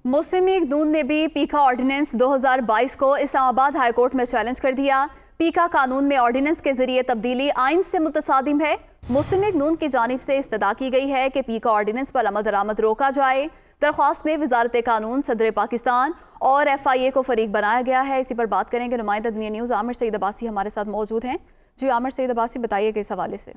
मुस्लिम league नून ने भी पीका ऑर्डिनेंस 2022 को इस्लामाबाद हाई कोर्ट में चैलेंज कर दिया। पीका कानून में ऑर्डिनेंस के जरिए तब्दीली आइन से मुतसादिम है। मुस्लिम लीग नून की जानिब से इस्तदा की गई है कि पीका ऑर्डिनेंस पर अमल दरामद रोका जाए। दरख्वास्त में वजारत कानून, सदर पाकिस्तान और FIA को फरीक बनाया गया है। इसी पर बात करेंगे। नुमाइंदा दुनिया न्यूज़ आमिर सईद अब्बासी हमारे साथ मौजूद हैं। जी आमिर सईद अब्बासी, बताइएगा इस हवाले से।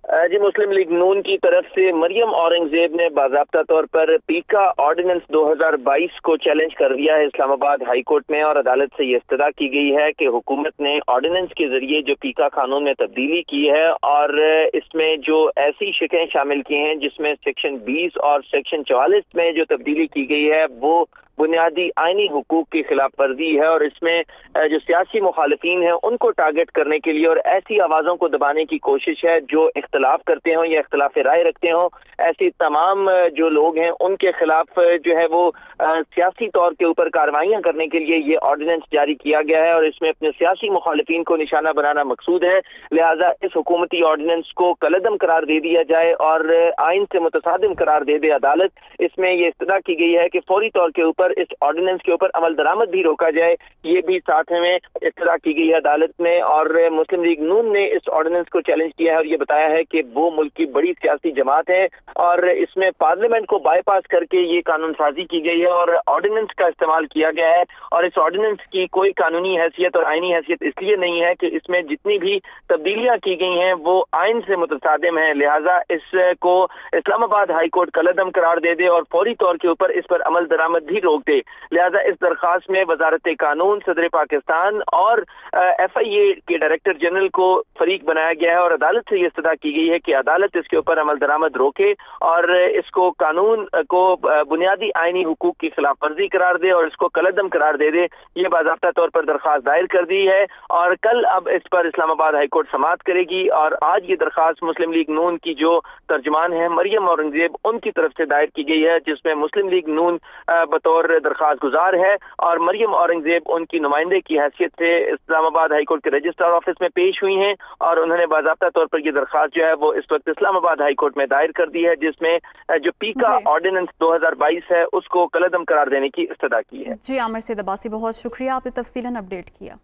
जी, मुस्लिम लीग नून की तरफ से मरियम औरंगजेब ने बाज़ाब्ता तौर पर पीका ऑर्डिनेंस 2022 को चैलेंज कर दिया है इस्लामाबाद हाई कोर्ट में, और अदालत से ये इस्तदा की गई है कि हुकूमत ने ऑर्डिनेंस के जरिए जो पीका कानून में तब्दीली की है और इसमें जो ऐसी शिकें शामिल की हैं जिसमें सेक्शन 20 और सेक्शन 44 में जो तब्दीली की गई है वो बुनियादी आइनी हुकूक की खिलाफ वर्जी है, और इसमें जो सियासी मुखालिफिन हैं उनको टारगेट करने के लिए और ऐसी आवाज़ों को दबाने की कोशिश है जो इख्तलाफ करते हों या इख्तलाफ राय रखते हों। ऐसी तमाम जो लोग हैं उनके खिलाफ जो है वो सियासी तौर के ऊपर कार्रवाइयाँ करने के लिए ये ऑर्डिनेंस जारी किया गया है, और इसमें अपने सियासी मुखालिफिन को निशाना बनाना मकसूद है। लिहाजा इस हुकूमती ऑर्डिनेंस को कलअदम करार दे दिया जाए और आइन से मुतसादिम करार दे दे अदालत। इसमें ये इस्तदा की गई है कि फौरी तौर के ऊपर इस ऑर्डिनेंस के ऊपर अमल दरामद भी रोका जाए। ये भी साथ में इत्तला की गई है अदालत में, और मुस्लिम लीग नून ने इस ऑर्डिनेंस को चैलेंज किया है और ये बताया है कि वो मुल्क की बड़ी सियासी जमात है और इसमें पार्लियामेंट को बाईपास करके ये कानून साजी की गई है और ऑर्डिनेंस का इस्तेमाल किया गया है। और इस ऑर्डिनेंस की कोई कानूनी हैसियत और आईनी हैसियत इसलिए नहीं है कि इसमें जितनी भी तब्दीलियां की गई हैं वो आइन से मुतसादिम है। लिहाजा इसको इस्लामाबाद हाई कोर्ट कलअदम करार दे दे और फौरी तौर के ऊपर इस पर अमल दरामद भी रोक दे। लिहाजा इस दरखास्त में वजारत कानून, सदर पाकिस्तान और FIA के डायरेक्टर जनरल को फरीक बनाया गया है, और अदालत से ये इस्तदा की गई है कि अदालत इसके ऊपर अमल दरामद रोके और इसको कानून को बुनियादी आइनी हुकूक की खिलाफ वर्जी करार दे और इसको कलअदम करार दे दे। ये बाज़ाब्ता तौर पर दरखास्त दायर कर दी है और कल अब इस पर इस्लामाबाद हाई कोर्ट समाअत करेगी। और आज ये दरखास्त मुस्लिम लीग नून की जो तर्जुमान है मरियम औरंगजेब, उनकी तरफ से दायर की गई है, जिसमें मुस्लिम लीग नून बतौर दरखास्त गुजार है और मरियम औरंगजेब उनकी नुमाइंदे की हैसियत से इस्लामाबाद हाई कोर्ट के रजिस्ट्रार ऑफिस में पेश हुई हैं और उन्होंने बाज़ाब्ता तौर पर ये दरखास्त जो है वो इस वक्त इस्लामाबाद हाई कोर्ट में दायर कर दी है, जिसमें जो पीका ऑर्डिनेंस 2022 है उसको कलअदम करार देने की इस्तदा की है। जी आमिर सईद अब्बासी, बहुत शुक्रिया, आपने तफसीलन अपडेट किया।